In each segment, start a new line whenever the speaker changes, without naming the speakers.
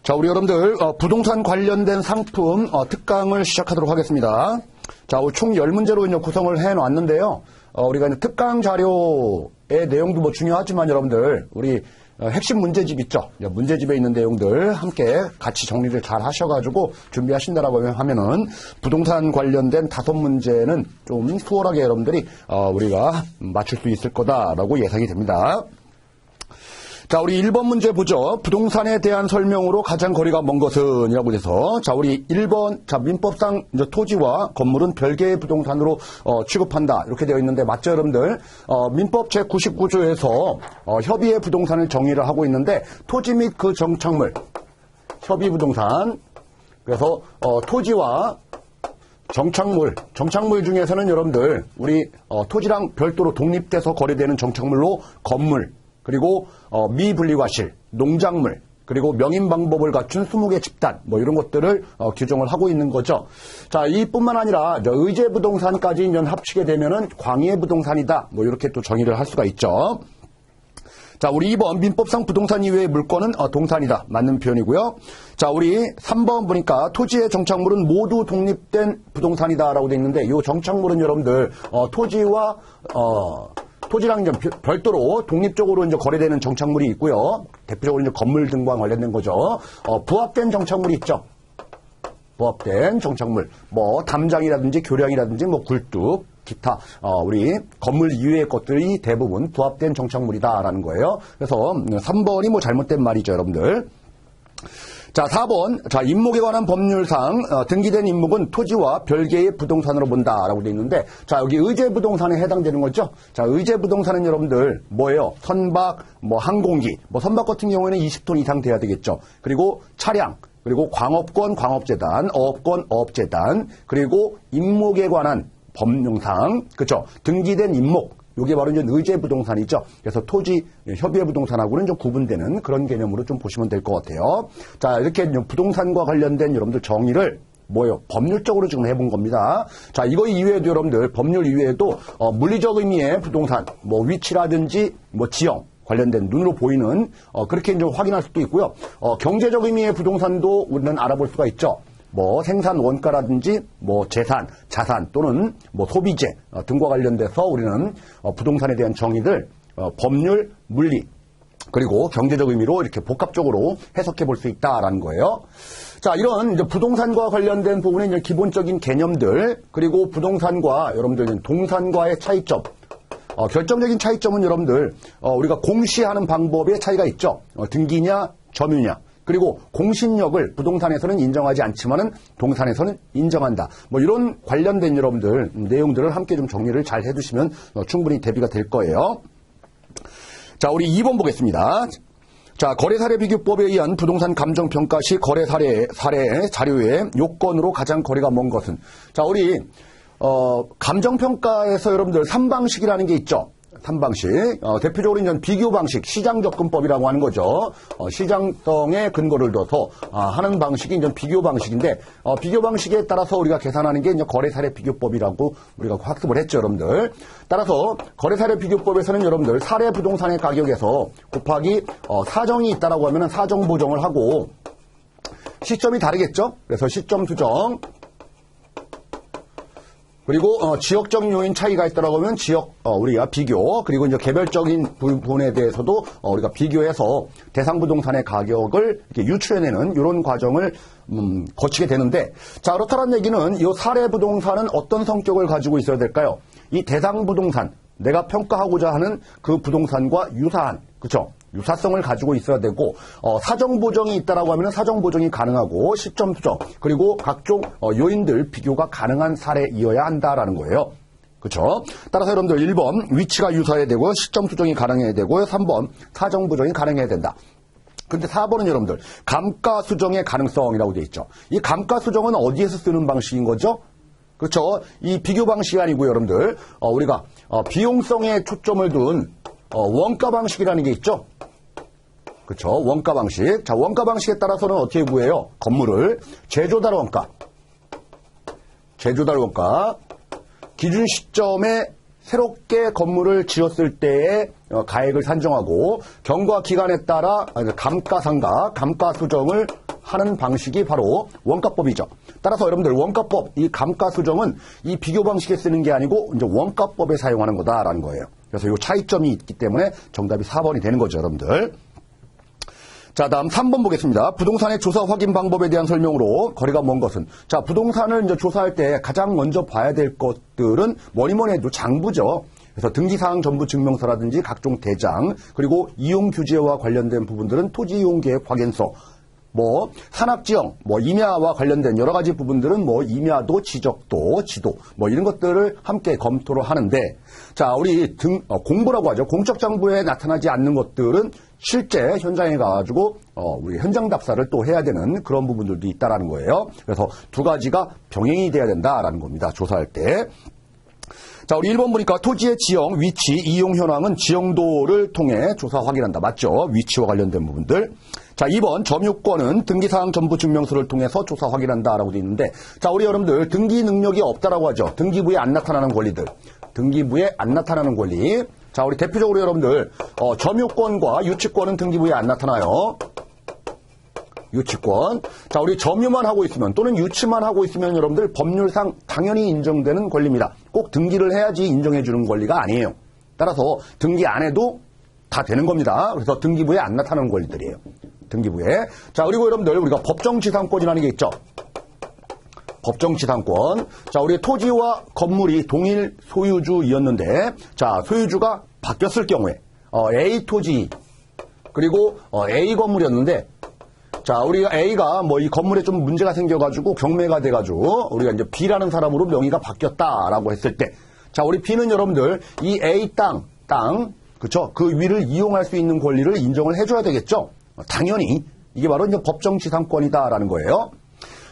자, 우리 여러분들 부동산 관련된 상품 특강을 시작하도록 하겠습니다. 자, 총 10문제로 구성을 해놨는데요. 우리가 이제 특강 자료의 내용도 뭐 중요하지만 여러분들 우리 핵심 문제집 있죠. 문제집에 있는 내용들 함께 같이 정리를 잘 하셔가지고 준비하신다라고 하면은 부동산 관련된 5문제는 좀 수월하게 여러분들이 우리가 맞출 수 있을 거다라고 예상이 됩니다. 자, 우리 1번 문제 보죠. 부동산에 대한 설명으로 가장 거리가 먼 것은 이라고 돼서, 자, 우리 1번, 자, 민법상 이제 토지와 건물은 별개의 부동산으로 취급한다. 이렇게 되어 있는데, 맞죠, 여러분들? 민법 제99조에서 협의의 부동산을 정의를 하고 있는데, 토지 및 그 정착물, 협의 부동산. 그래서 토지와 정착물 중에서는 여러분들, 우리 토지랑 별도로 독립돼서 거래되는 정착물로 건물, 그리고 미분리과실, 농작물, 그리고 명인 방법을 갖춘 20개 집단, 뭐 이런 것들을 규정을 하고 있는 거죠. 자, 이뿐만 아니라 의제 부동산까지 합치게 되면은 광의의 부동산이다. 뭐 이렇게 또 정의를 할 수가 있죠. 자, 우리 2번 민법상 부동산 이외의 물건은 동산이다. 맞는 표현이고요. 자, 우리 3번 보니까 토지의 정착물은 모두 독립된 부동산이다라고 되어 있는데, 이 정착물은 여러분들 토지랑 이제 별도로 독립적으로 이제 거래되는 정착물이 있고요. 대표적으로 이제 건물 등과 관련된 거죠. 부합된 정착물이 있죠. 부합된 정착물, 뭐 담장이라든지 교량이라든지 뭐 굴뚝, 기타 우리 건물 이외의 것들이 대부분 부합된 정착물이다라는 거예요. 그래서 3번이 뭐 잘못된 말이죠, 여러분들. 자, 4번. 자, 임목에 관한 법률상 등기된 임목은 토지와 별개의 부동산으로 본다라고 되어 있는데, 자, 여기 의제 부동산에 해당되는 거죠. 자, 의제 부동산은 여러분들 뭐예요? 선박, 뭐 항공기, 뭐 선박 같은 경우에는 20톤 이상 돼야 되겠죠. 그리고 차량, 그리고 광업권, 광업재단, 어업권, 어업재단, 그리고 임목에 관한 법령상, 그렇죠? 등기된 임목. 이게 바로 이제 의제 부동산이죠. 그래서 토지 협의의 부동산하고는 좀 구분되는 그런 개념으로 좀 보시면 될 것 같아요. 자, 이렇게 부동산과 관련된 여러분들 정의를 뭐예요? 법률적으로 지금 해본 겁니다. 자, 이거 이외에도 여러분들 법률 이외에도 물리적 의미의 부동산, 뭐 위치라든지 뭐 지형 관련된 눈으로 보이는 그렇게 좀 확인할 수도 있고요. 경제적 의미의 부동산도 우리는 알아볼 수가 있죠. 뭐 생산 원가라든지 뭐 재산, 자산 또는 뭐 소비재 등과 관련돼서 우리는 부동산에 대한 정의를 법률, 물리 그리고 경제적 의미로 이렇게 복합적으로 해석해 볼 수 있다라는 거예요. 자, 이런 이제 부동산과 관련된 부분의 이제 기본적인 개념들 그리고 부동산과 여러분들 동산과의 차이점. 결정적인 차이점은 여러분들 우리가 공시하는 방법의 차이가 있죠. 등기냐, 점유냐. 그리고 공신력을 부동산에서는 인정하지 않지만은 동산에서는 인정한다. 뭐 이런 관련된 여러분들 내용들을 함께 좀 정리를 잘 해두시면 충분히 대비가 될 거예요. 자, 우리 2번 보겠습니다. 자, 거래사례비교법에 의한 부동산 감정평가 시 거래사례 자료의 요건으로 가장 거리가 먼 것은. 자, 우리 감정평가에서 여러분들 3방식이라는 게 있죠. 3방식. 대표적으로 이제 비교방식, 시장접근법이라고 하는 거죠. 시장성에 근거를 둬서 하는 방식이 이제 비교방식인데, 비교방식에 따라서 우리가 계산하는 게 이제 거래사례 비교법이라고 우리가 학습을 했죠, 여러분들. 따라서 거래사례 비교법에서는 여러분들 사례 부동산의 가격에서 곱하기 사정이 있다라고 하면은 사정 보정을 하고 시점이 다르겠죠? 그래서 시점 수정. 그리고 지역적 요인 차이가 있다라고 하면 우리가 비교, 그리고 이제 개별적인 부분에 대해서도 우리가 비교해서 대상 부동산의 가격을 이렇게 유추해내는 이런 과정을 거치게 되는데, 자, 그렇다는 얘기는 이 사례 부동산은 어떤 성격을 가지고 있어야 될까요? 이 대상 부동산, 내가 평가하고자 하는 그 부동산과 유사한, 그렇죠? 유사성을 가지고 있어야 되고, 사정 보정이 있다라고 하면 사정 보정이 가능하고, 시점 수정, 그리고 각종 요인들 비교가 가능한 사례이어야 한다라는 거예요. 그렇죠? 따라서 여러분들 1번 위치가 유사해야 되고, 시점 수정이 가능해야 되고, 3번 사정 보정이 가능해야 된다. 근데 4번은 여러분들 감가 수정의 가능성이라고 되어 있죠. 이 감가 수정은 어디에서 쓰는 방식인 거죠? 그렇죠? 이 비교 방식이 아니고 여러분들 우리가 비용성에 초점을 둔 원가 방식이라는 게 있죠. 그렇죠? 원가 방식. 자, 원가 방식에 따라서는 어떻게 구해요? 건물을 제조달 원가, 기준 시점에 새롭게 건물을 지었을 때의 가액을 산정하고 경과 기간에 따라 감가상각, 감가 수정을 하는 방식이 바로 원가법이죠. 따라서 여러분들 원가법, 이 감가수정은 이 비교 방식에 쓰는 게 아니고 이제 원가법에 사용하는 거다라는 거예요. 그래서 이 차이점이 있기 때문에 정답이 4번이 되는 거죠, 여러분들. 자, 다음 3번 보겠습니다. 부동산의 조사 확인 방법에 대한 설명으로 거리가 먼 것은. 자, 부동산을 이제 조사할 때 가장 먼저 봐야 될 것들은 뭐니 해도 장부죠. 그래서 등기사항 전부 증명서라든지 각종 대장, 그리고 이용규제와 관련된 부분들은 토지이용계획 확인서, 뭐 산악지형, 뭐 임야와 관련된 여러 가지 부분들은 뭐 임야도, 지적도, 지도, 뭐 이런 것들을 함께 검토를 하는데, 자, 우리 공부라고 하죠. 공적장부에 나타나지 않는 것들은 실제 현장에 가가지고 우리 현장 답사를 또 해야 되는 그런 부분들도 있다라는 거예요. 그래서 두 가지가 병행이 돼야 된다라는 겁니다. 조사할 때. 자, 우리 1번 보니까 토지의 지형, 위치, 이용 현황은 지형도를 통해 조사 확인한다. 맞죠? 위치와 관련된 부분들. 자, 2번 점유권은 등기사항 전부 증명서를 통해서 조사 확인한다라고 되어 있는데, 자, 우리 여러분들 등기 능력이 없다라고 하죠. 등기부에 안 나타나는 권리들. 등기부에 안 나타나는 권리. 자, 우리 대표적으로 여러분들 점유권과 유치권은 등기부에 안 나타나요. 유치권. 자, 우리 점유만 하고 있으면 또는 유치만 하고 있으면 여러분들 법률상 당연히 인정되는 권리입니다. 꼭 등기를 해야지 인정해 주는 권리가 아니에요. 따라서 등기 안 해도 다 되는 겁니다. 그래서 등기부에 안 나타나는 권리들이에요. 등기부에. 자, 그리고 여러분들 우리가 법정지상권이라는 게 있죠. 법정지상권. 자, 우리 토지와 건물이 동일 소유주이었는데, 자, 소유주가 바뀌었을 경우에 A 토지 그리고 A 건물이었는데, 자, 우리가 A가 뭐 이 건물에 좀 문제가 생겨가지고 경매가 돼가지고 우리가 이제 B라는 사람으로 명의가 바뀌었다라고 했을 때, 자, 우리 B는 여러분들 이 A 땅, 그쵸? 그 위를 이용할 수 있는 권리를 인정을 해줘야 되겠죠? 당연히. 이게 바로 이제 법정지상권이다라는 거예요.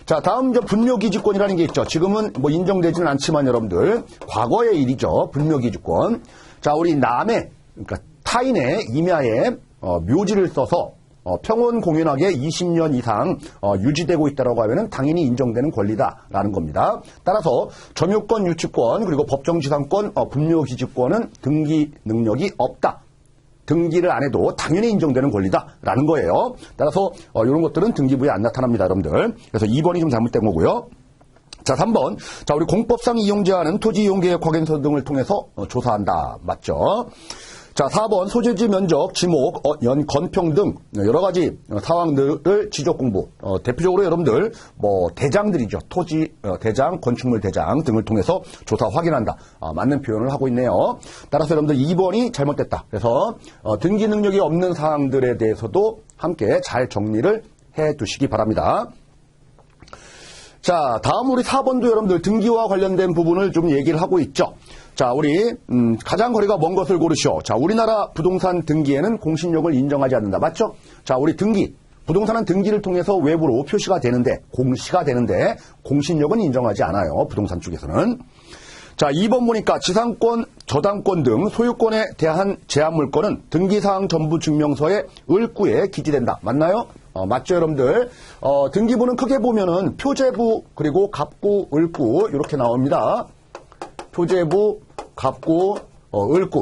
자, 다음 이제 분묘기지권이라는 게 있죠. 지금은 뭐 인정되지는 않지만 여러분들 과거의 일이죠. 분묘기지권. 자, 우리 남의, 그러니까 타인의 임야에 묘지를 써서 평온공연하게 20년 이상 유지되고 있다라고 하면은 당연히 인정되는 권리다라는 겁니다. 따라서 점유권, 유치권, 그리고 법정지상권, 분묘기지권은 등기 능력이 없다. 등기를 안 해도 당연히 인정되는 권리다라는 거예요. 따라서 이런 것들은 등기부에 안 나타납니다, 여러분들. 그래서 2번이 좀 잘못된 거고요. 자, 3번. 자, 우리 공법상 이용 제한은 토지 이용 계획 확인서 등을 통해서 조사한다. 맞죠? 자, 4번 소재지 면적, 지목, 건평 등 여러 가지 사항들을 지적 공부. 대표적으로 여러분들 뭐 대장들이죠. 토지 대장, 건축물 대장 등을 통해서 조사 확인한다. 맞는 표현을 하고 있네요. 따라서 여러분들 2번이 잘못됐다. 그래서 등기 능력이 없는 사항들에 대해서도 함께 잘 정리를 해 두시기 바랍니다. 자, 다음 우리 4번도 여러분들 등기와 관련된 부분을 좀 얘기를 하고 있죠. 자, 우리 가장 거리가 먼 것을 고르시오. 자, 우리나라 부동산 등기에는 공신력을 인정하지 않는다. 맞죠? 자, 우리 등기. 부동산은 등기를 통해서 외부로 표시가 되는데, 공시가 되는데 공신력은 인정하지 않아요. 부동산 쪽에서는. 자, 2번 보니까 지상권, 저당권 등 소유권에 대한 제한물권은 등기사항 전부 증명서의 을구에 기재된다. 맞나요? 맞죠, 여러분들? 등기부는 크게 보면은 표제부, 그리고 갑구, 을구 이렇게 나옵니다. 표제부, 갑구, 을구.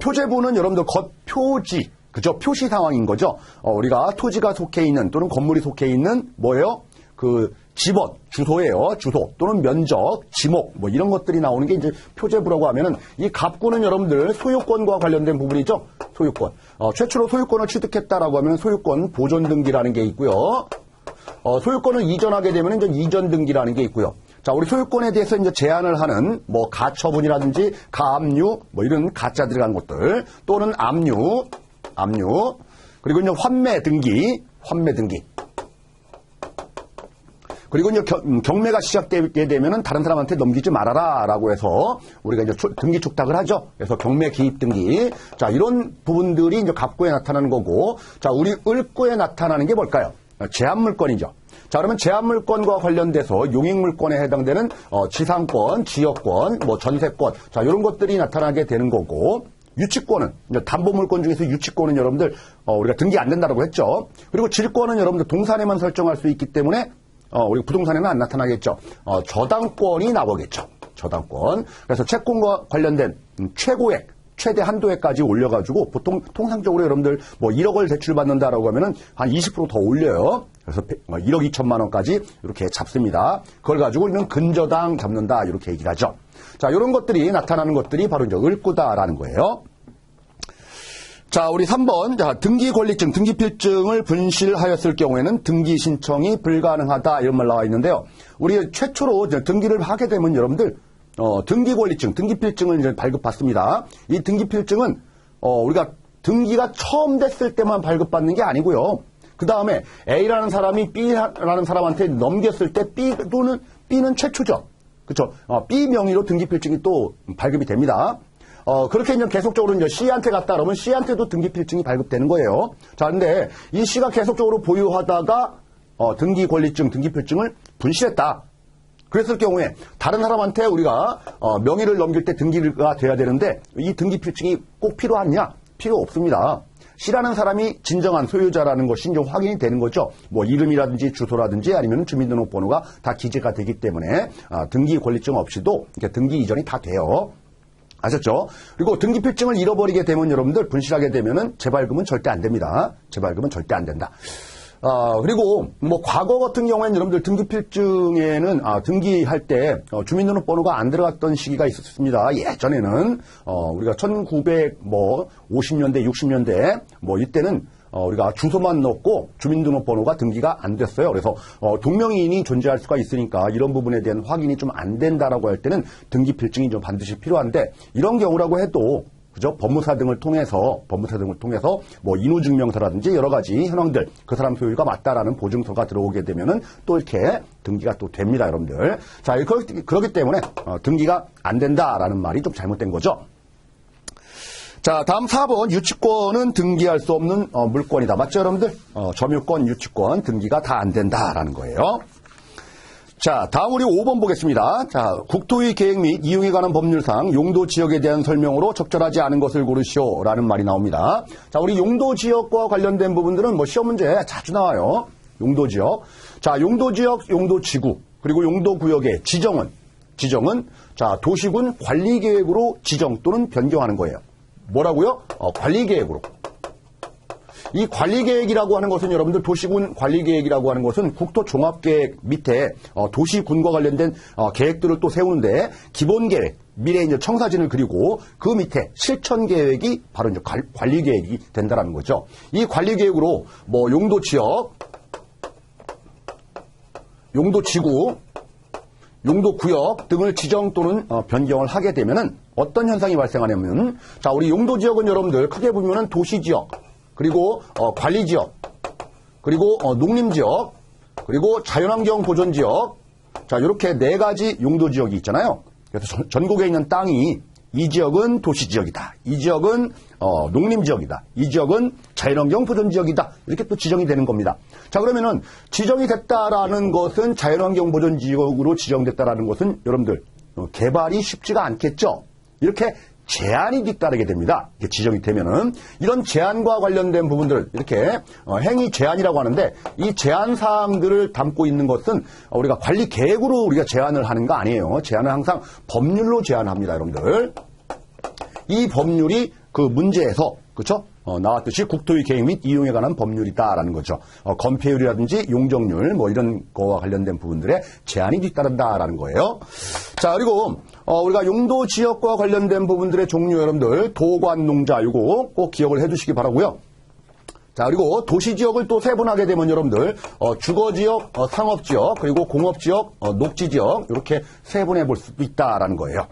표제부는 여러분들 겉표지, 그죠? 표시 상황인 거죠. 우리가 토지가 속해 있는 또는 건물이 속해 있는 뭐예요? 그 지번, 주소예요. 주소 또는 면적, 지목 뭐 이런 것들이 나오는 게 이제 표제부라고 하면은, 이 갑구는 여러분들 소유권과 관련된 부분이죠. 소유권. 최초로 소유권을 취득했다라고 하면 소유권 보존 등기라는 게 있고요. 소유권을 이전하게 되면 이제 이전 등기라는 게 있고요. 자, 우리 소유권에 대해서 이제 제한을 하는 뭐 가처분이라든지 가압류 뭐 이런 가짜 들어간 것들, 또는 압류, 그리고 이제 환매 등기. 그리고 이제 경매가 시작되게 되면은 다른 사람한테 넘기지 말아라라고 해서 우리가 이제 등기 촉탁을 하죠. 그래서 경매 기입 등기. 자, 이런 부분들이 이제 갑구에 나타나는 거고, 자, 우리 을구에 나타나는 게 뭘까요? 제한물권이죠. 자, 그러면 제한물권과 관련돼서 용익물권에 해당되는 지상권, 지역권, 뭐 전세권, 자, 이런 것들이 나타나게 되는 거고, 유치권은, 담보물권 중에서 유치권은 여러분들 우리가 등기 안 된다라고 했죠. 그리고 질권은 여러분들 동산에만 설정할 수 있기 때문에 우리 부동산에는 안 나타나겠죠. 저당권이 나오겠죠. 저당권. 그래서 채권과 관련된 최고액, 최대 한도에까지 올려가지고 보통 통상적으로 여러분들 뭐 1억을 대출받는다라고 하면은 한 20% 더 올려요. 그래서 1억 2천만 원까지 이렇게 잡습니다. 그걸 가지고 우리는 근저당 잡는다 이렇게 얘기를 하죠. 자, 이런 것들이 나타나는 것들이 바로 이제 을구다라는 거예요. 자, 우리 3번. 자, 등기권리증, 등기필증을 분실하였을 경우에는 등기 신청이 불가능하다 이런 말 나와 있는데요. 우리 최초로 등기를 하게 되면 여러분들 등기권리증, 등기필증을 이제 발급받습니다. 이 등기필증은 우리가 등기가 처음 됐을 때만 발급받는 게 아니고요. 그 다음에 A라는 사람이 B라는 사람한테 넘겼을 때 B는 최초죠. 그렇죠? B 명의로 등기필증이 또 발급이 됩니다. 그렇게 이제 계속적으로 이제 C한테 갔다 그러면 C한테도 등기필증이 발급되는 거예요. 자, 근데 이 C가 계속적으로 보유하다가 등기권리증, 등기필증을 분실했다. 그랬을 경우에 다른 사람한테 우리가 명의를 넘길 때 등기가 돼야 되는데 이 등기필증이 꼭 필요하냐? 필요 없습니다. C라는 사람이 진정한 소유자라는 것이 이제 확인이 되는 거죠. 뭐 이름이라든지 주소라든지 아니면 주민등록번호가 다 기재가 되기 때문에 등기권리증 없이도 이렇게 등기 이전이 다 돼요. 아셨죠? 그리고 등기필증을 잃어버리게 되면 여러분들 분실하게 되면은 재발급은 절대 안 됩니다. 재발급은 절대 안 된다. 그리고 뭐 과거 같은 경우에는 여러분들 등기필증에는 등기할 때 주민등록번호가 안 들어갔던 시기가 있었습니다. 예전에는 우리가 1950년대, 60년대 뭐 이때는 우리가 주소만 넣고 주민등록번호가 등기가 안 됐어요. 그래서 동명이인이 존재할 수가 있으니까 이런 부분에 대한 확인이 좀 안 된다라고 할 때는 등기필증이 좀 반드시 필요한데 이런 경우라고 해도 그죠? 법무사 등을 통해서 뭐 인후증명서라든지 여러 가지 현황들 그 사람 소유가 맞다라는 보증서가 들어오게 되면은 또 이렇게 등기가 또 됩니다, 여러분들. 자, 그렇기 때문에 등기가 안 된다라는 말이 좀 잘못된 거죠. 자, 다음 4번. 유치권은 등기할 수 없는 물권이다. 맞죠, 여러분들? 점유권, 유치권 등기가 다 안 된다라는 거예요. 자, 다음 우리 5번 보겠습니다. 자, 국토의 계획 및 이용에 관한 법률상 용도 지역에 대한 설명으로 적절하지 않은 것을 고르시오라는 말이 나옵니다. 자, 우리 용도 지역과 관련된 부분들은 뭐 시험 문제에 자주 나와요. 용도 지역. 자, 용도 지역, 용도 지구, 그리고 용도 구역의 지정은 자, 도시군 관리 계획으로 지정 또는 변경하는 거예요. 뭐라고요? 관리 계획으로. 이 관리계획이라고 하는 것은 여러분들 도시군 관리계획이라고 하는 것은 국토종합계획 밑에 도시군과 관련된 계획들을 또 세우는데 기본계획, 미래 이제 청사진을 그리고 그 밑에 실천계획이 바로 이제 관리계획이 된다는 거죠. 이 관리계획으로 뭐 용도지역, 용도지구, 용도구역 등을 지정 또는 변경을 하게 되면은 어떤 현상이 발생하냐면 자, 우리 용도지역은 여러분들 크게 보면은 도시지역, 그리고 관리지역, 그리고 농림지역, 그리고 자연환경 보존지역. 자, 이렇게 네 가지 용도지역이 있잖아요. 그래서 전국에 있는 땅이 이 지역은 도시지역이다, 이 지역은 농림지역이다, 이 지역은 자연환경 보존지역이다, 이렇게 또 지정이 되는 겁니다. 자, 그러면은 지정이 됐다라는 것은 자연환경 보존지역으로 지정됐다라는 것은 여러분들 개발이 쉽지가 않겠죠. 이렇게 제한이 뒤따르게 됩니다. 이렇게 지정이 되면은 이런 제한과 관련된 부분들을 이렇게 행위 제한이라고 하는데 이 제한 사항들을 담고 있는 것은 우리가 관리 계획으로 우리가 제한을 하는 거 아니에요. 제한은 항상 법률로 제한합니다, 여러분들. 이 법률이 그 문제에서 그렇죠? 나왔듯이 국토의 계획 및 이용에 관한 법률이다라는 거죠. 건폐율이라든지 용적률 뭐 이런 거와 관련된 부분들에 제한이 뒤따른다라는 거예요. 자, 그리고 우리가 용도 지역과 관련된 부분들의 종류 여러분들 도관 농자 이거 꼭 기억을 해두시기 바라고요. 자, 그리고 도시지역을 또 세분하게 되면 여러분들 주거지역, 상업지역, 그리고 공업지역, 녹지지역 이렇게 세분해 볼 수도 있다라는 거예요.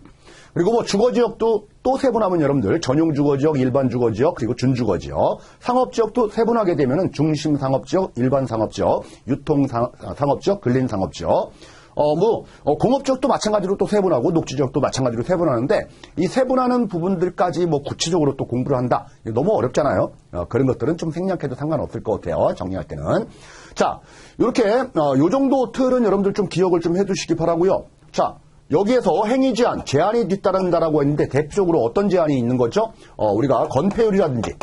그리고 뭐 주거지역도 또 세분하면 여러분들 전용 주거지역, 일반 주거지역, 그리고 준주거지역, 상업지역도 세분하게 되면은 중심 상업지역, 일반 상업지역, 유통 상업지역, 근린 상업지역. 공업지역도 마찬가지로 또 세분하고 녹지지역도 마찬가지로 세분하는데 이 세분하는 부분들까지 뭐 구체적으로 또 공부를 한다. 너무 어렵잖아요. 그런 것들은 좀 생략해도 상관없을 것 같아요. 정리할 때는. 자, 이렇게 요 정도 틀은 여러분들 좀 기억을 좀 해두시기 바라고요. 자, 여기에서 행위 제한, 제한이 뒤따른다라고 했는데 대표적으로 어떤 제한이 있는 거죠? 우리가 건폐율이라든지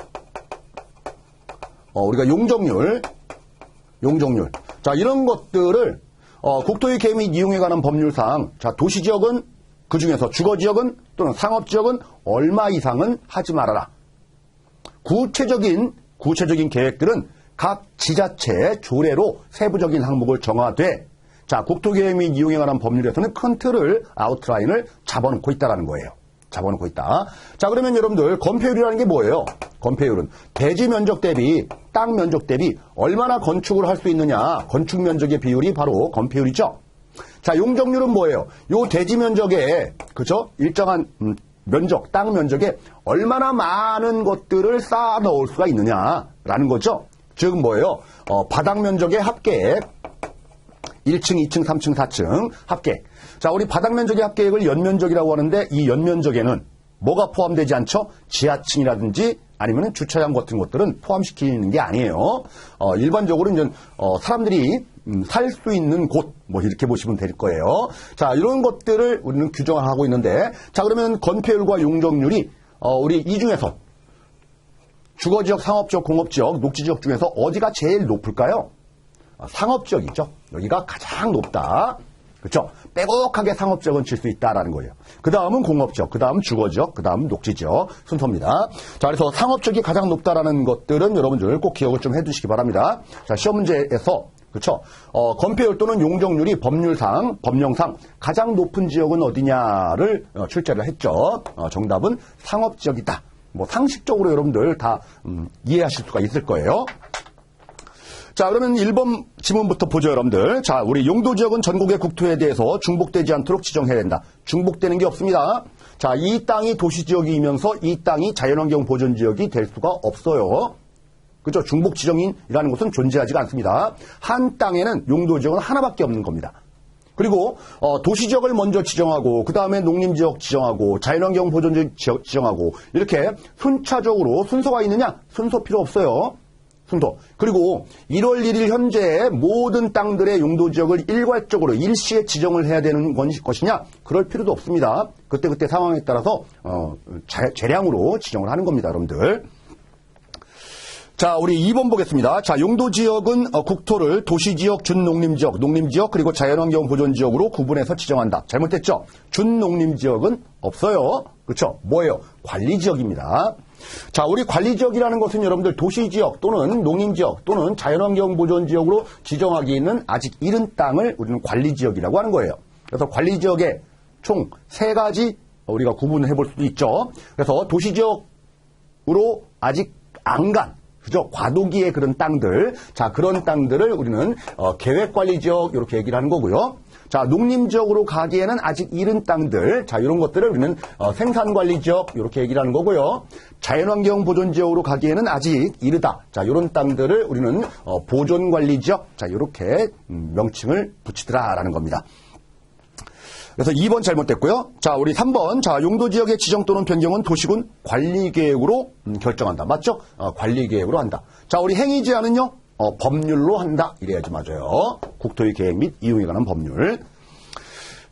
우리가 용적률. 자, 이런 것들을 국토의 계획 및 이용에 관한 법률상 자, 도시지역은 그 중에서 주거지역은 또는 상업지역은 얼마 이상은 하지 말아라. 구체적인 계획들은 각 지자체 조례로 세부적인 항목을 정하되 자, 국토계획 및 이용에 관한 법률에서는 큰 틀을 아웃라인을 잡아놓고 있다는 거예요. 잡아놓고 있다. 자, 그러면 여러분들 건폐율이라는 게 뭐예요? 건폐율은 대지 면적 대비 땅 면적 대비 얼마나 건축을 할 수 있느냐. 건축 면적의 비율이 바로 건폐율이죠. 자, 용적률은 뭐예요? 요 대지 면적에 그죠? 일정한 면적, 땅 면적에 얼마나 많은 것들을 쌓아 넣을 수가 있느냐라는 거죠. 즉 뭐예요? 바닥 면적의 합계액 1층, 2층, 3층, 4층 합계액. 자, 우리 바닥 면적의 합계액을 연면적이라고 하는데 이 연면적에는 뭐가 포함되지 않죠? 지하층이라든지 아니면 주차장 같은 것들은 포함시키는 게 아니에요. 일반적으로 이제 사람들이 살 수 있는 곳, 뭐 이렇게 보시면 될 거예요. 자, 이런 것들을 우리는 규정을 하고 있는데, 자, 그러면 건폐율과 용적률이 우리 이 중에서 주거지역, 상업지역, 공업지역, 녹지지역 중에서 어디가 제일 높을까요? 상업지역이죠. 여기가 가장 높다. 그렇죠? 빼곡하게 상업지역은 칠 수 있다라는 거예요. 그 다음은 공업지역, 그 다음 주거지역, 그 다음 녹지지역 순서입니다. 자, 그래서 상업지역이 가장 높다라는 것들은 여러분들 꼭 기억을 좀 해두시기 바랍니다. 자, 시험 문제에서 그렇죠? 건폐율 또는 용적률이 법령상 가장 높은 지역은 어디냐를 출제를 했죠. 정답은 상업지역이다. 뭐 상식적으로 여러분들 다 이해하실 수가 있을 거예요. 자, 그러면 1번 지문부터 보죠, 여러분들. 자, 우리 용도지역은 전국의 국토에 대해서 중복되지 않도록 지정해야 된다. 중복되는 게 없습니다. 자, 이 땅이 도시지역이면서 이 땅이 자연환경 보존지역이 될 수가 없어요. 그렇죠? 중복 지정이라는 것은 존재하지가 않습니다. 한 땅에는 용도지역은 하나밖에 없는 겁니다. 그리고 도시지역을 먼저 지정하고 그 다음에 농림지역 지정하고 자연환경 보존지역 지정하고 이렇게 순차적으로 순서가 있느냐? 순서 필요 없어요. 순서. 그리고 1월 1일 현재 모든 땅들의 용도지역을 일괄적으로 일시에 지정을 해야 되는 것이냐? 그럴 필요도 없습니다. 그때 상황에 따라서 재량으로 지정을 하는 겁니다, 여러분들. 자, 우리 2번 보겠습니다. 자, 용도지역은 국토를 도시지역, 준농림지역, 농림지역, 그리고 자연환경 보존지역으로 구분해서 지정한다. 잘못됐죠? 준농림지역은 없어요. 그렇죠? 뭐예요? 관리지역입니다. 자, 우리 관리지역이라는 것은 여러분들 도시지역 또는 농림지역 또는 자연환경 보존지역으로 지정하기에는 아직 이른 땅을 우리는 관리지역이라고 하는 거예요. 그래서 관리지역에 총 3가지 우리가 구분해 볼 수도 있죠. 그래서 도시지역으로 아직 안 간 그죠? 과도기의 그런 땅들. 자, 그런 땅들을 우리는 계획관리지역 이렇게 얘기를 하는 거고요. 자, 농림지역으로 가기에는 아직 이른 땅들. 자, 이런 것들을 우리는 생산관리지역 이렇게 얘기를 하는 거고요. 자연환경 보존지역으로 가기에는 아직 이르다. 자, 이런 땅들을 우리는 보존관리지역. 자, 이렇게 명칭을 붙이더라라는 겁니다. 그래서 2번 잘못됐고요. 자, 우리 3번. 자, 용도지역의 지정 또는 변경은 도시군 관리계획으로 결정한다. 맞죠? 관리계획으로 한다. 자, 우리 행위제한은요? 법률로 한다. 이래야지 맞아요. 국토의 계획 및 이용에 관한 법률.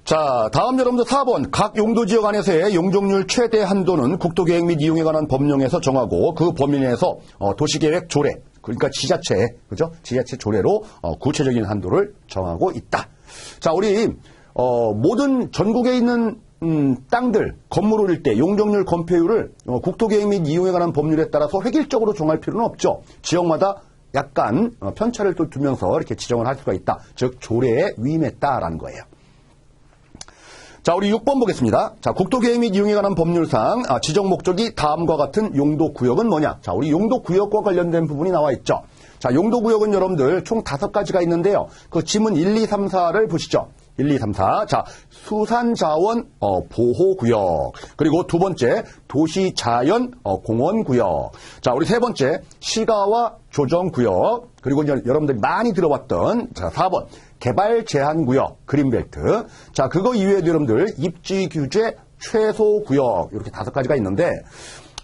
자, 다음 여러분들 4번. 각 용도지역 안에서의 용적률 최대 한도는 국토계획 및 이용에 관한 법령에서 정하고 그 범위 내에서 도시계획 조례, 그러니까 지자체, 그죠? 지자체 조례로 구체적인 한도를 정하고 있다. 자, 우리 모든 전국에 있는 땅들, 건물을 일 때 용적률 건폐율을 국토계획 및 이용에 관한 법률에 따라서 획일적으로 정할 필요는 없죠. 지역마다 약간 편차를 또 두면서 이렇게 지정을 할 수가 있다. 즉 조례에 위임했다라는 거예요. 자, 우리 6번 보겠습니다. 자, 국토계획 및 이용에 관한 법률상 지정 목적이 다음과 같은 용도구역은 뭐냐? 자, 우리 용도구역과 관련된 부분이 나와 있죠. 자, 용도구역은 여러분들 총 5가지가 있는데요. 그 지문 1, 2, 3, 4를 보시죠. 1, 2, 3, 4. 자, 수산자원 보호구역. 그리고 두 번째, 도시자연 공원구역. 자, 우리 세 번째, 시가와 조정구역. 그리고 이제 여러분들이 많이 들어봤던, 자, 4번, 개발제한구역, 그린벨트. 자, 그거 이외에도 여러분들, 입지규제 최소구역. 이렇게 5가지가 있는데,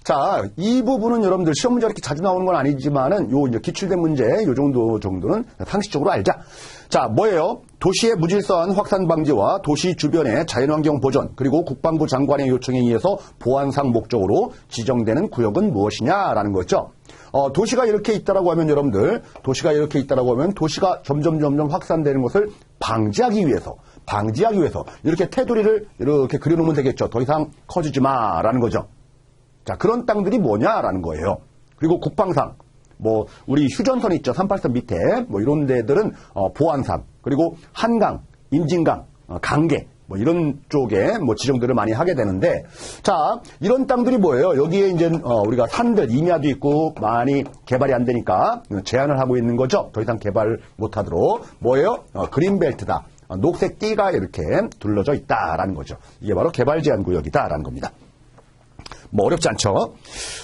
자, 이 부분은 여러분들 시험 문제 이렇게 자주 나오는 건 아니지만은 요 이제 기출된 문제 요 정도는 상식적으로 알자. 자, 뭐예요? 도시의 무질서한 확산 방지와 도시 주변의 자연환경 보존 그리고 국방부 장관의 요청에 의해서 보안상 목적으로 지정되는 구역은 무엇이냐라는 거죠. 도시가 이렇게 있다라고 하면 여러분들 도시가 이렇게 있다라고 하면 도시가 점점 확산되는 것을 방지하기 위해서 이렇게 테두리를 이렇게 그려놓으면 되겠죠. 더 이상 커지지 마라는 거죠. 자, 그런 땅들이 뭐냐라는 거예요. 그리고 국방상, 뭐 우리 휴전선 있죠. 383 밑에 뭐 이런 데들은 보안상, 그리고 한강, 임진강, 강계 뭐 이런 쪽에 뭐 지정들을 많이 하게 되는데, 자, 이런 땅들이 뭐예요? 여기에 이제 우리가 산들, 임야도 있고 많이 개발이 안 되니까 제한을 하고 있는 거죠. 더 이상 개발 못 하도록. 뭐예요? 그린벨트다. 녹색 띠가 이렇게 둘러져 있다라는 거죠. 이게 바로 개발 제한 구역이다라는 겁니다. 뭐 어렵지 않죠?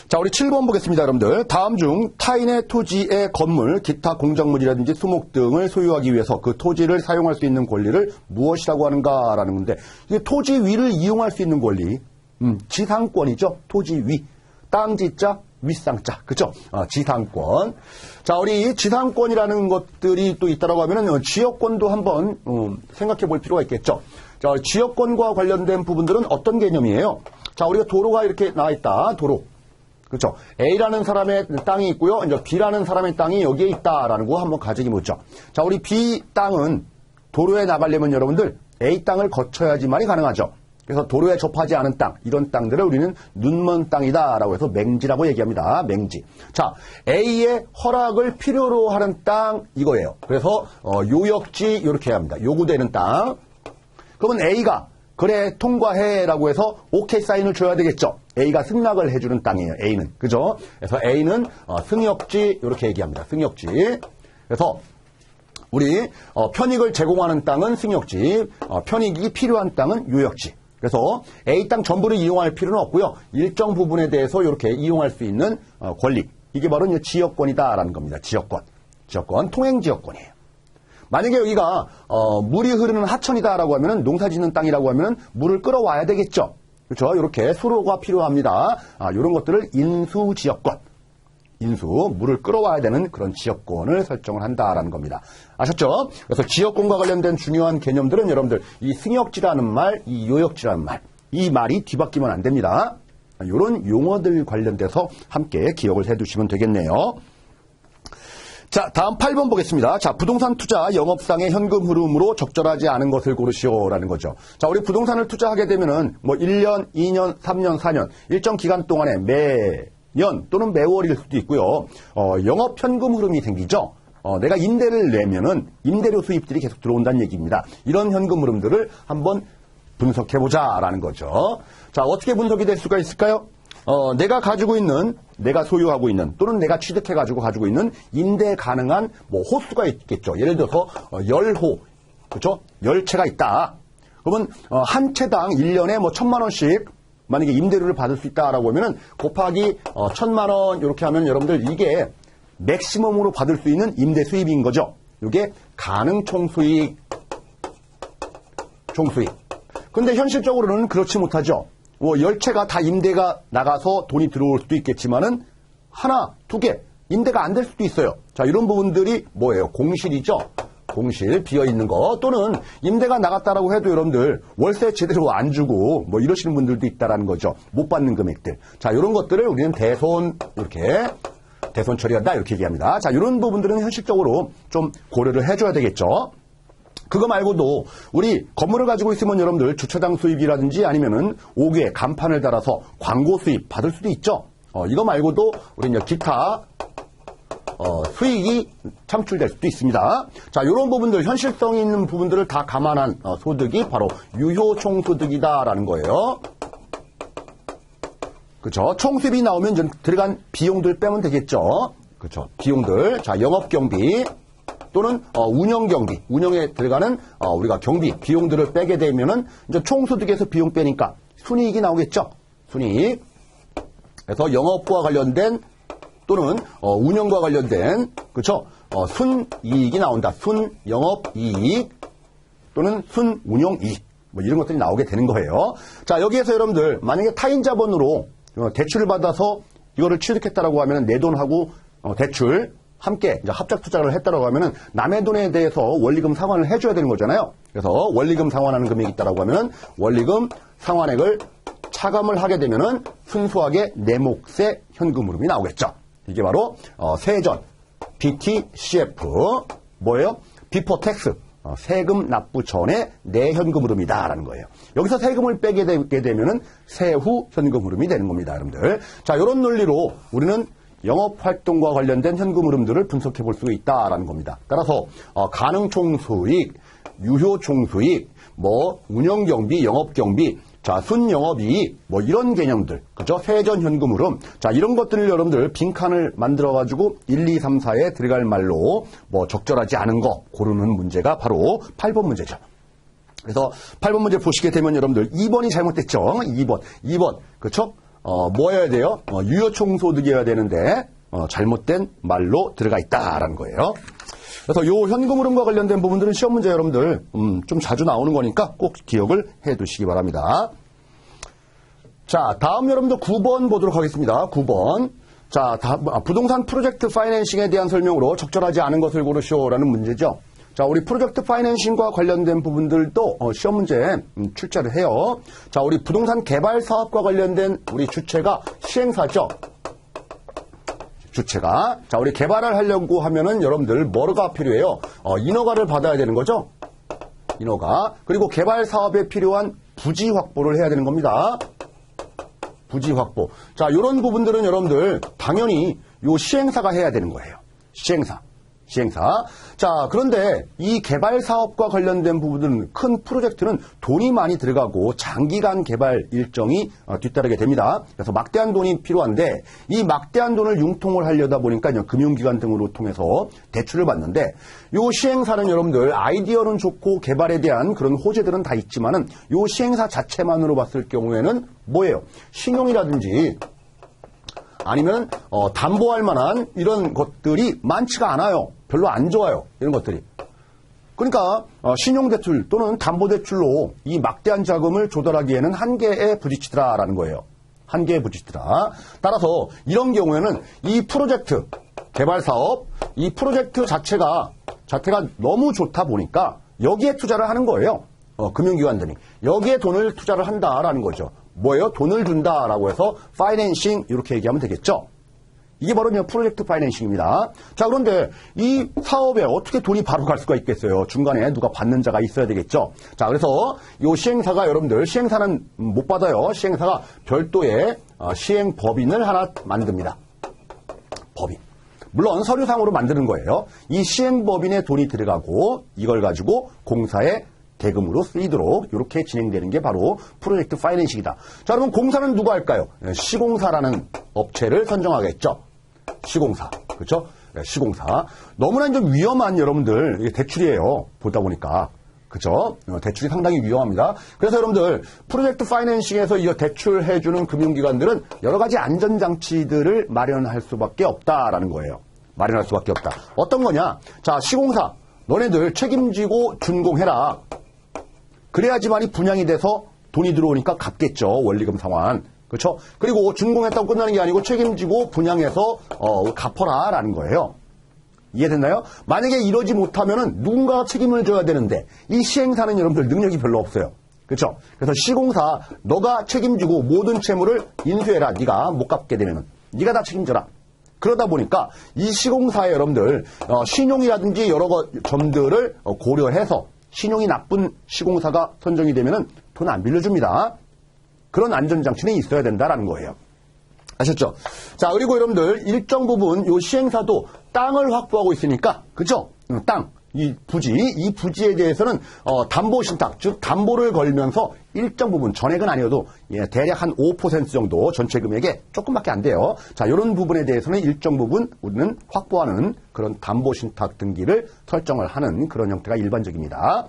자, 우리 7번 보겠습니다, 여러분들. 다음 중 타인의 토지의 건물, 기타 공작물이라든지 수목 등을 소유하기 위해서 그 토지를 사용할 수 있는 권리를 무엇이라고 하는가라는 건데, 이게 토지 위를 이용할 수 있는 권리, 지상권이죠. 토지 위, 땅지자, 윗상자, 그죠? 지상권. 자, 우리 지상권이라는 것들이 또 있다라고 하면은 지역권도 한번 생각해 볼 필요가 있겠죠. 자, 지역권과 관련된 부분들은 어떤 개념이에요? 자, 우리가 도로가 이렇게 나와 있다. 도로. 그렇죠. A라는 사람의 땅이 있고요. 이제 B라는 사람의 땅이 여기에 있다라는 거 한번 가정해 보죠. 자, 우리 B 땅은 도로에 나가려면 여러분들 A 땅을 거쳐야지만이 가능하죠. 그래서 도로에 접하지 않은 땅, 이런 땅들을 우리는 눈먼 땅이다라고 해서 맹지라고 얘기합니다. 맹지. 자, A의 허락을 필요로 하는 땅 이거예요. 그래서 요역지 이렇게 해야 합니다. 요구되는 땅. 그러면 A가 그래 통과해라고 해서 오케이 사인을 줘야 되겠죠. A가 승낙을 해주는 땅이에요. A는. 그죠? 그래서 A는 승역지 이렇게 얘기합니다. 승역지. 그래서 우리 편익을 제공하는 땅은 승역지, 편익이 필요한 땅은 요역지. 그래서 A 땅 전부를 이용할 필요는 없고요. 일정 부분에 대해서 이렇게 이용할 수 있는 권리. 이게 바로 이제 지역권이다라는 겁니다. 지역권. 지역권, 통행지역권이에요. 만약에 여기가 물이 흐르는 하천이다라고 하면은 농사짓는 땅이라고 하면은 물을 끌어와야 되겠죠. 그렇죠? 이렇게 수로가 필요합니다. 이런 것들을 인수지역권. 인수, 물을 끌어와야 되는 그런 지역권을 설정을 한다라는 겁니다. 아셨죠? 그래서 지역권과 관련된 중요한 개념들은 여러분들 이 승역지라는 말, 이 요역지라는 말, 이 말이 뒤바뀌면 안 됩니다. 이런 용어들 관련돼서 함께 기억을 해두시면 되겠네요. 자, 다음 8번 보겠습니다. 자, 부동산 투자 영업상의 현금 흐름으로 적절하지 않은 것을 고르시오라는 거죠. 자, 우리 부동산을 투자하게 되면은 뭐 1년, 2년, 3년, 4년 일정 기간 동안에 매년 또는 매월일 수도 있고요. 영업 현금 흐름이 생기죠. 내가 임대를 내면은 임대료 수입들이 계속 들어온다는 얘기입니다. 이런 현금 흐름들을 한번 분석해보자라는 거죠. 자, 어떻게 분석이 될 수가 있을까요? 내가 가지고 있는, 내가 소유하고 있는, 또는 내가 취득해가지고 가지고 있는 임대 가능한 뭐 호수가 있겠죠. 예를 들어서 10호, 그렇죠? 10채가 있다. 그러면 한 채당 1년에 뭐 1,000만 원씩 만약에 임대료를 받을 수 있다라고 하면은 곱하기 1,000만 원 이렇게 하면 여러분들 이게 맥시멈으로 받을 수 있는 임대 수입인 거죠. 이게 가능 총수익. 근데 현실적으로는 그렇지 못하죠. 10채가 다 임대가 나가서 돈이 들어올 수도 있겠지만은 하나, 두 개 임대가 안 될 수도 있어요. 자, 이런 부분들이 뭐예요? 공실이죠. 공실, 비어있는 거. 또는 임대가 나갔다라고 해도 여러분들 월세 제대로 안 주고 뭐 이러시는 분들도 있다라는 거죠. 못 받는 금액들. 자, 이런 것들을 우리는 대손 처리한다 이렇게 얘기합니다. 자, 이런 부분들은 현실적으로 좀 고려를 해줘야 되겠죠. 그거 말고도 우리 건물을 가지고 있으면 여러분들 주차장 수입이라든지 아니면은 옥외 간판을 달아서 광고 수입 받을 수도 있죠. 이거 말고도 우리 이제 기타 수익이 창출될 수도 있습니다. 자, 이런 부분들 현실성 있는 부분들을 다 감안한 소득이 바로 유효총소득이다라는 거예요. 그렇죠? 총수입이 나오면 이제 들어간 비용들 빼면 되겠죠. 그렇죠? 비용들. 자, 영업 경비. 또는 운영 경비, 운영에 들어가는 우리가 경비 비용들을 빼게 되면은 이제 총소득에서 비용 빼니까 순이익이 나오겠죠. 순이익. 그래서 영업과 관련된 또는 운영과 관련된 그렇죠. 순이익이 나온다. 순영업이익 또는 순운용이익 뭐 이런 것들이 나오게 되는 거예요. 자, 여기에서 여러분들 만약에 타인 자본으로 대출을 받아서 이거를 취득했다라고 하면은 내 돈하고 대출 함께 이제 합작 투자를 했다라고 하면은 남의 돈에 대해서 원리금 상환을 해줘야 되는 거잖아요. 그래서 원리금 상환하는 금액이 있다라고 하면은 원리금 상환액을 차감을 하게 되면은 순수하게 내 몫의 현금 흐름이 나오겠죠. 이게 바로 세전 BTCF 뭐예요? 비포 텍스 세금 납부 전에 내현금 흐름이다라는 거예요. 여기서 세금을 빼게 되면은 세후 현금 흐름이 되는 겁니다, 여러분들. 자, 이런 논리로 우리는 영업활동과 관련된 현금 흐름들을 분석해 볼 수 있다라는 겁니다. 따라서 가능총수익, 유효총수익, 운영경비, 영업경비, 자, 순영업이익, 이런 개념들, 그죠? 세전현금 흐름. 자, 이런 것들을 여러분들 빈칸을 만들어가지고 1, 2, 3, 4에 들어갈 말로 적절하지 않은 거 고르는 문제가 바로 8번 문제죠. 그래서 8번 문제 보시게 되면 여러분들 2번이 잘못됐죠? 2번. 그쵸? 뭐여야 돼요? 유효총소득이어야 되는데, 잘못된 말로 들어가 있다라는 거예요. 그래서 요 현금 흐름과 관련된 부분들은 시험 문제 여러분들 좀 자주 나오는 거니까 꼭 기억을 해 두시기 바랍니다. 자, 다음 여러분들 9번 보도록 하겠습니다. 9번. 자, 부동산 프로젝트 파이낸싱에 대한 설명으로 적절하지 않은 것을 고르시오라는 문제죠. 자, 우리 프로젝트 파이낸싱과 관련된 부분들도 시험 문제 출제를 해요. 자, 우리 부동산 개발 사업과 관련된 우리 주체가 시행사죠. 주체가. 자, 우리 개발을 하려고 하면은 여러분들 뭐가 필요해요? 인허가를 받아야 되는 거죠? 인허가. 그리고 개발 사업에 필요한 부지 확보를 해야 되는 겁니다. 부지 확보. 자, 요런 부분들은 여러분들 당연히 요 시행사가 해야 되는 거예요. 시행사. 자, 그런데 이 개발 사업과 관련된 부분은 큰 프로젝트는 돈이 많이 들어가고 장기간 개발 일정이 뒤따르게 됩니다. 그래서 막대한 돈이 필요한데 이 막대한 돈을 융통을 하려다 보니까 금융기관 등으로 통해서 대출을 받는데 요 시행사는 여러분들 아이디어는 좋고 개발에 대한 그런 호재들은 다 있지만은 요 시행사 자체만으로 봤을 경우에는 뭐예요? 신용이라든지 아니면 담보할 만한 이런 것들이 많지가 않아요. 별로 안 좋아요. 이런 것들이. 그러니까 신용대출 또는 담보대출로 이 막대한 자금을 조달하기에는 한계에 부딪히더라라는 거예요. 한계에 부딪히더라. 따라서 이런 경우에는 이 프로젝트 개발사업 이 프로젝트 자체가 너무 좋다 보니까 여기에 투자를 하는 거예요. 금융기관들이. 여기에 돈을 투자를 한다라는 거죠. 뭐예요? 돈을 준다라고 해서 파이낸싱 이렇게 얘기하면 되겠죠. 이게 바로 그냥 프로젝트 파이낸싱입니다. 자, 그런데 이 사업에 어떻게 돈이 바로 갈 수가 있겠어요? 중간에 누가 받는 자가 있어야 되겠죠. 자, 그래서 이 시행사가 여러분들 시행사는 못 받아요. 시행사가 별도의 시행법인을 하나 만듭니다. 법인. 물론 서류상으로 만드는 거예요. 이 시행법인에 돈이 들어가고 이걸 가지고 공사에 대금으로 쓰이도록 이렇게 진행되는 게 바로 프로젝트 파이낸싱이다. 자, 그러면 공사는 누가 할까요? 시공사라는 업체를 선정하겠죠. 시공사. 그렇죠? 시공사. 너무나 좀 위험한 여러분들 이게 대출이에요. 보다 보니까. 그렇죠? 대출이 상당히 위험합니다. 그래서 여러분들 프로젝트 파이낸싱에서 이 대출해주는 금융기관들은 여러 가지 안전장치들을 마련할 수밖에 없다라는 거예요. 마련할 수밖에 없다. 어떤 거냐? 자, 시공사. 너네들 책임지고 준공해라. 그래야지만이 분양이 돼서 돈이 들어오니까 갚겠죠. 원리금 상환. 그렇죠? 그리고 준공했다고 끝나는 게 아니고 책임지고 분양해서 갚아라라는 거예요. 이해됐나요? 만약에 이러지 못하면은 누군가가 책임을 져야 되는데 이 시행사는 여러분들 능력이 별로 없어요. 그렇죠? 그래서 시공사 너가 책임지고 모든 채무를 인수해라. 네가 못 갚게 되면은 네가 다 책임져라. 그러다 보니까 이 시공사에 여러분들 신용이라든지 여러 점들을 고려해서 신용이 나쁜 시공사가 선정이 되면은 돈 안 빌려줍니다. 그런 안전장치는 있어야 된다라는 거예요. 아셨죠? 자, 그리고 여러분들 일정 부분 요 시행사도 땅을 확보하고 있으니까, 그죠? 땅, 이 부지에 대해서는 담보 신탁, 즉 담보를 걸면서 일정 부분 전액은 아니어도 대략 한 5% 정도 전체 금액에 조금밖에 안 돼요. 자, 이런 부분에 대해서는 일정 부분 우리는 확보하는 그런 담보 신탁 등기를 설정을 하는 그런 형태가 일반적입니다.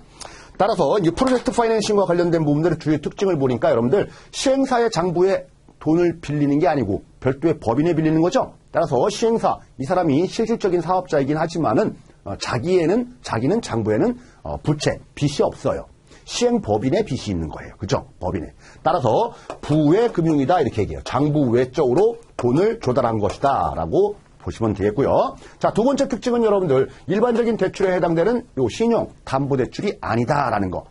따라서 이 프로젝트 파이낸싱과 관련된 부분들의 주요 특징을 보니까 여러분들 시행사의 장부에 돈을 빌리는 게 아니고 별도의 법인에 빌리는 거죠. 따라서 시행사, 이 사람이 실질적인 사업자이긴 하지만은 자기는 장부에는 부채, 빚이 없어요. 시행법인에 빚이 있는 거예요. 그죠? 법인에. 따라서 부외 금융이다 이렇게 얘기해요. 장부 외적으로 돈을 조달한 것이다 라고 보시면 되겠고요. 자, 두 번째 특징은 여러분들 일반적인 대출에 해당되는 요 신용, 담보대출이 아니다라는 거.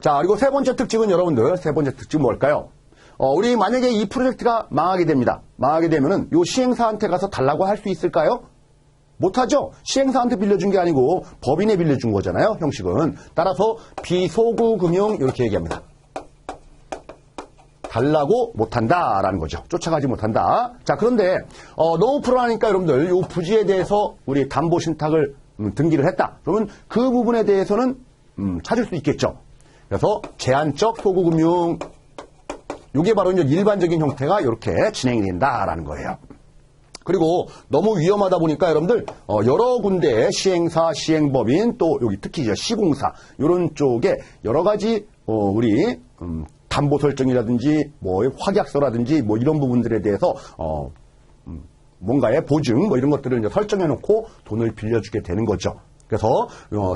자, 그리고 세 번째 특징은 여러분들 세 번째 특징은 뭘까요? 우리 만약에 이 프로젝트가 망하게 됩니다. 망하게 되면은 요 시행사한테 가서 달라고 할 수 있을까요? 못하죠. 시행사한테 빌려준 게 아니고 법인에 빌려준 거잖아요. 형식은. 따라서 비소구금융 이렇게 얘기합니다. 달라고 못한다라는 거죠. 쫓아가지 못한다. 자, 그런데 너무 불안하니까 여러분들 이 부지에 대해서 우리 담보신탁을 등기를 했다. 그러면 그 부분에 대해서는 찾을 수 있겠죠. 그래서 제한적 소구금융, 이게 바로 이제 일반적인 형태가 이렇게 진행이 된다라는 거예요. 그리고 너무 위험하다 보니까 여러분들 여러 군데의 시행사, 시행법인, 또 여기 특히 이제 시공사 이런 쪽에 여러 가지 우리 담보 설정이라든지 뭐 확약서라든지 뭐 이런 부분들에 대해서 뭔가의 보증 뭐 이런 것들을 이제 설정해 놓고 돈을 빌려주게 되는 거죠. 그래서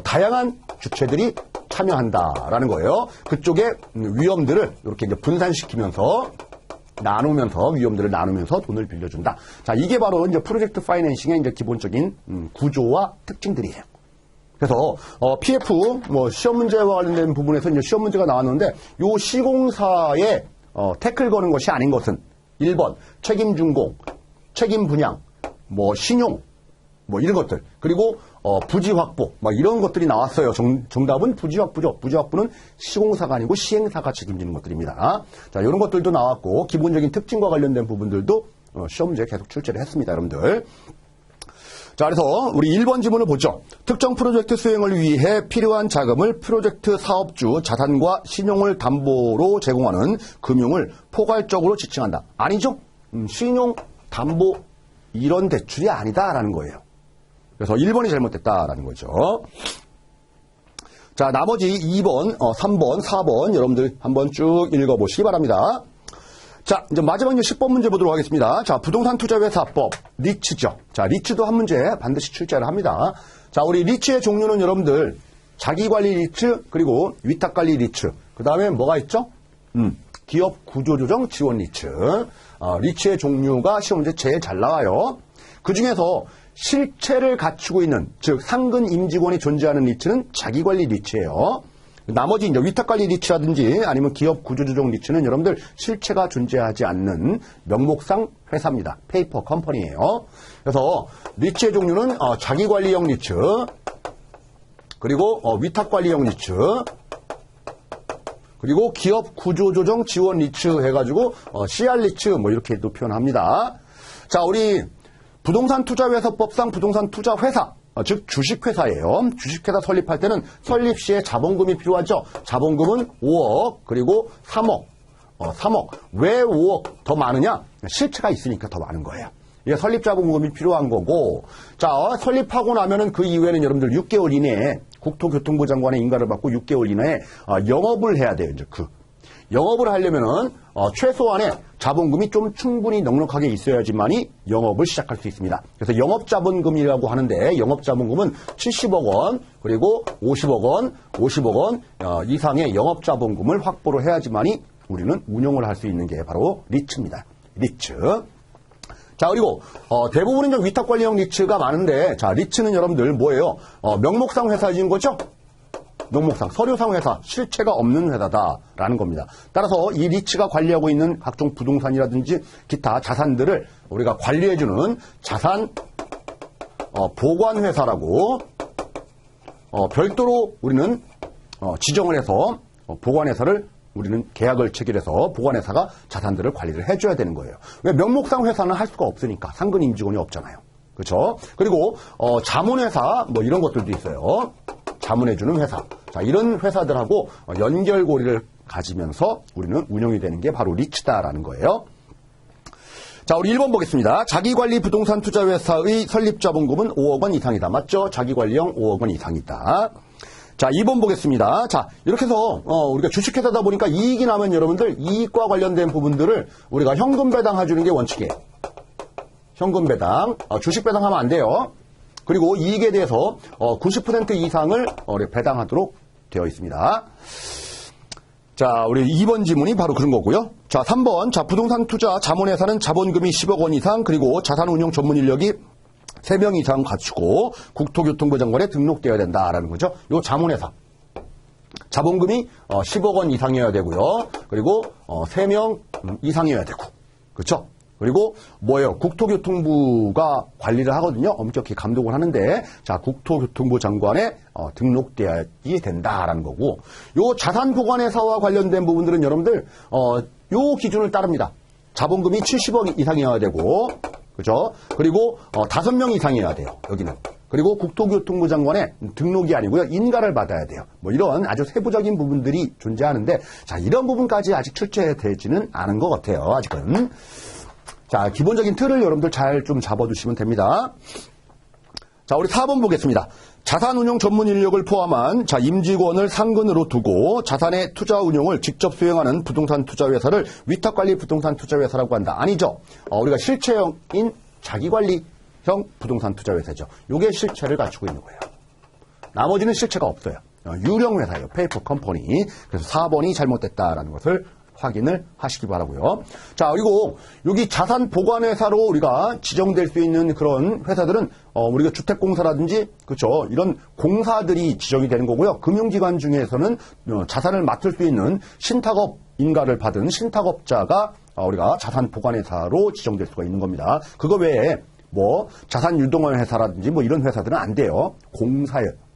다양한 주체들이 참여한다라는 거예요. 그쪽에 위험들을 이렇게 이제 분산시키면서 나누면서 위험들을 나누면서 돈을 빌려준다. 자, 이게 바로 이제 프로젝트 파이낸싱의 이제 기본적인 구조와 특징들이에요. 그래서 PF 뭐 시험 문제와 관련된 부분에서 이제 시험 문제가 나왔는데 요 시공사에 태클 거는 것이 아닌 것은 1번 책임 준공, 책임 분양, 뭐 신용, 뭐 이런 것들, 그리고 부지 확보, 뭐 이런 것들이 나왔어요. 정답은 부지 확보죠. 부지 확보는 시공사가 아니고 시행사가 책임지는 것들입니다. 자, 이런 것들도 나왔고 기본적인 특징과 관련된 부분들도 시험 문제에 계속 출제를 했습니다, 여러분들. 자, 그래서 우리 1번 지문을 보죠. 특정 프로젝트 수행을 위해 필요한 자금을 프로젝트 사업주 자산과 신용을 담보로 제공하는 금융을 포괄적으로 지칭한다. 아니죠? 신용, 담보 이런 대출이 아니다라는 거예요. 그래서 1번이 잘못됐다라는 거죠. 자, 나머지 2번, 3번, 4번 여러분들 한번 쭉 읽어보시기 바랍니다. 자, 이제 마지막 10번 문제 보도록 하겠습니다. 자, 부동산 투자회사법, 리츠죠. 자, 리츠도 한 문제 반드시 출제를 합니다. 자, 우리 리츠의 종류는 여러분들 자기관리 리츠, 그리고 위탁관리 리츠. 그 다음에 뭐가 있죠? 기업 구조조정 지원 리츠. 리츠의 종류가 시험 문제 제일 잘 나와요. 그 중에서 실체를 갖추고 있는, 즉 상근 임직원이 존재하는 리츠는 자기관리 리츠예요. 나머지 이제 위탁관리 리츠라든지 아니면 기업 구조조정 리츠는 여러분들 실체가 존재하지 않는 명목상 회사입니다. 페이퍼 컴퍼니예요. 그래서 리츠의 종류는 자기관리형 리츠, 그리고 위탁관리형 리츠, 그리고 기업 구조조정 지원 리츠 해가지고 CR 리츠 뭐 이렇게도 표현합니다. 자, 우리 부동산 투자회사법상 부동산 투자회사, 즉 주식회사예요. 주식회사 설립할 때는 설립 시에 자본금이 필요하죠. 자본금은 5억, 그리고 3억. 3억. 왜 5억 더 많으냐? 실체가 있으니까 더 많은 거예요. 이게 설립 자본금이 필요한 거고, 자, 설립하고 나면은 그 이후에는 여러분들 6개월 이내에 국토교통부 장관의 인가를 받고 6개월 이내에 영업을 해야 돼요. 이제 영업을 하려면은 최소한의 자본금이 좀 충분히 넉넉하게 있어야지만이 영업을 시작할 수 있습니다. 그래서 영업자본금이라고 하는데 영업자본금은 70억 원 그리고 50억 원, 50억 원 이상의 영업자본금을 확보를 해야지만이 우리는 운영을 할 수 있는 게 바로 리츠입니다. 리츠. 자, 그리고 대부분은 좀 위탁관리형 리츠가 많은데, 자, 리츠는 여러분들 뭐예요? 명목상 회사인 거죠? 명목상, 서류상 회사, 실체가 없는 회사다라는 겁니다. 따라서 이 리츠가 관리하고 있는 각종 부동산이라든지 기타 자산들을 우리가 관리해주는 자산 보관회사라고 별도로 우리는 지정을 해서 보관회사를 우리는 계약을 체결해서 보관회사가 자산들을 관리를 해줘야 되는 거예요. 왜 명목상 회사는 할 수가 없으니까 상근 임직원이 없잖아요. 그렇죠? 그리고 자문회사 뭐 이런 것들도 있어요. 자문해주는 회사. 자, 이런 회사들하고 연결고리를 가지면서 우리는 운영이 되는 게 바로 리츠다라는 거예요. 자, 우리 1번 보겠습니다. 자기관리 부동산 투자회사의 설립자본금은 5억 원 이상이다. 맞죠? 자기관리형 5억 원 이상이다. 자, 2번 보겠습니다. 자, 이렇게 해서 우리가 주식회사다 보니까 이익이 나면 여러분들 이익과 관련된 부분들을 우리가 현금 배당해주는 게 원칙이에요. 현금 배당. 주식 배당하면 안 돼요. 그리고 이익에 대해서 90% 이상을 배당하도록 되어 있습니다. 자, 우리 2번 지문이 바로 그런 거고요. 자, 3번. 자, 부동산 투자 자문회사는 자본금이 10억 원 이상 그리고 자산운용 전문 인력이 3명 이상 갖추고 국토교통부 장관에 등록되어야 된다라는 거죠. 요 자문회사. 자본금이 10억 원 이상이어야 되고요. 그리고 3명 이상이어야 되고. 그렇죠? 그리고 뭐예요? 국토교통부가 관리를 하거든요. 엄격히 감독을 하는데, 자, 국토교통부 장관에 등록돼야 된다라는 거고, 요 자산보관회사와 관련된 부분들은 여러분들 요 기준을 따릅니다. 자본금이 70억 이상이어야 되고, 그죠? 그리고 5명 이상이어야 돼요. 여기는. 그리고 국토교통부 장관의 등록이 아니고요. 인가를 받아야 돼요. 뭐 이런 아주 세부적인 부분들이 존재하는데, 자, 이런 부분까지 아직 출제되지는 않은 것 같아요. 아직은. 자, 기본적인 틀을 여러분들 잘 좀 잡아두시면 됩니다. 자, 우리 4번 보겠습니다. 자산운용 전문 인력을 포함한 임직원을 상근으로 두고 자산의 투자 운용을 직접 수행하는 부동산 투자회사를 위탁관리 부동산 투자회사라고 한다. 아니죠. 우리가 실체형인 자기관리형 부동산 투자회사죠. 요게 실체를 갖추고 있는 거예요. 나머지는 실체가 없어요. 유령 회사예요. 페이퍼 컴퍼니. 그래서 4번이 잘못됐다라는 것을 확인을 하시기 바라고요. 자, 그리고 여기 자산 보관회사로 우리가 지정될 수 있는 그런 회사들은 우리가 주택공사라든지 그렇죠. 이런 공사들이 지정이 되는 거고요. 금융기관 중에서는 자산을 맡을 수 있는 신탁업 인가를 받은 신탁업자가 우리가 자산 보관회사로 지정될 수가 있는 겁니다. 그거 외에 뭐 자산 유동화 회사라든지 뭐 이런 회사들은 안 돼요.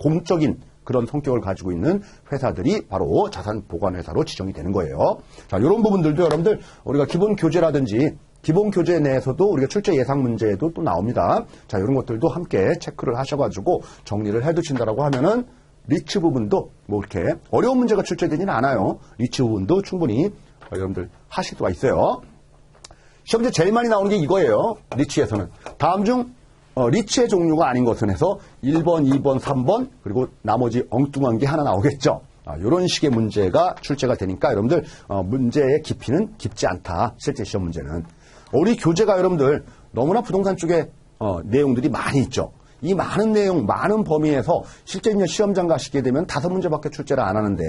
공적인 그런 성격을 가지고 있는 회사들이 바로 자산 보관 회사로 지정이 되는 거예요. 자, 이런 부분들도 여러분들 우리가 기본 교재라든지 기본 교재 내에서도 우리가 출제 예상 문제에도 또 나옵니다. 자, 이런 것들도 함께 체크를 하셔가지고 정리를 해두신다라고 하면은 리치 부분도 뭐 이렇게 어려운 문제가 출제되지는 않아요. 리치 부분도 충분히 여러분들 하실 수가 있어요. 시험제 제일 많이 나오는 게 이거예요. 리치에서는. 다음 중 리치의 종류가 아닌 것은 해서 1번, 2번, 3번 그리고 나머지 엉뚱한 게 하나 나오겠죠. 이런 식의 문제가 출제가 되니까 여러분들 문제의 깊이는 깊지 않다. 실제 시험 문제는. 우리 교재가 여러분들 너무나 부동산 쪽에 내용들이 많이 있죠. 이 많은 내용, 많은 범위에서 실제 있는 시험장 가시게 되면 5문제밖에 출제를 안 하는데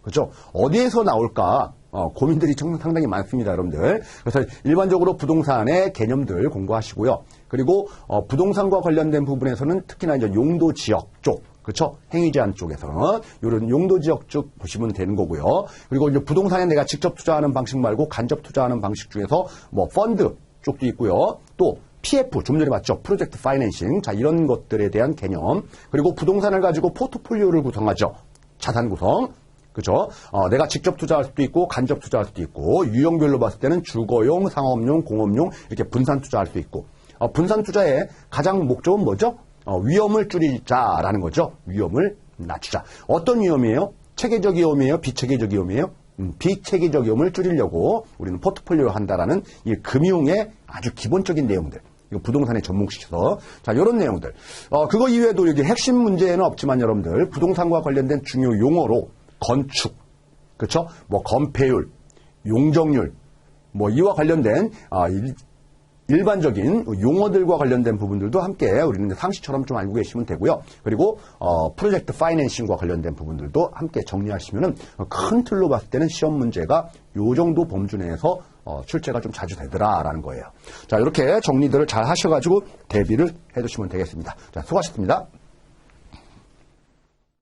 그렇죠? 어디에서 나올까? 고민들이 상당히 많습니다, 여러분들. 그래서 일반적으로 부동산의 개념들 공부하시고요. 그리고 부동산과 관련된 부분에서는 특히나 이제 용도 지역 쪽, 그렇죠? 행위 제한 쪽에서 이런 용도 지역 쪽 보시면 되는 거고요. 그리고 이제 부동산에 내가 직접 투자하는 방식 말고 간접 투자하는 방식 중에서 뭐 펀드 쪽도 있고요. 또 PF, 좀 전에 봤죠? 프로젝트 파이낸싱. 자, 이런 것들에 대한 개념. 그리고 부동산을 가지고 포트폴리오를 구성하죠. 자산 구성. 그죠? 내가 직접 투자할 수도 있고, 간접 투자할 수도 있고, 유형별로 봤을 때는 주거용, 상업용, 공업용, 이렇게 분산 투자할 수 있고, 분산 투자의 가장 목적은 뭐죠? 위험을 줄이자라는 거죠. 위험을 낮추자. 어떤 위험이에요? 체계적 위험이에요? 비체계적 위험이에요? 비체계적 위험을 줄이려고 우리는 포트폴리오 한다라는 이 금융의 아주 기본적인 내용들. 이거 부동산에 접목시켜서. 자, 요런 내용들. 그거 이외에도 여기 핵심 문제는 없지만 여러분들, 부동산과 관련된 중요 용어로 건축, 그렇죠? 뭐 건폐율, 용적률, 뭐 이와 관련된 일반적인 용어들과 관련된 부분들도 함께 우리는 상식처럼 좀 알고 계시면 되고요. 그리고 프로젝트 파이낸싱과 관련된 부분들도 함께 정리하시면은 큰 틀로 봤을 때는 시험 문제가 요 정도 범주 내에서 출제가 좀 자주 되더라라는 거예요. 자, 이렇게 정리들을 잘 하셔가지고 대비를 해두시면 되겠습니다. 자, 수고하셨습니다.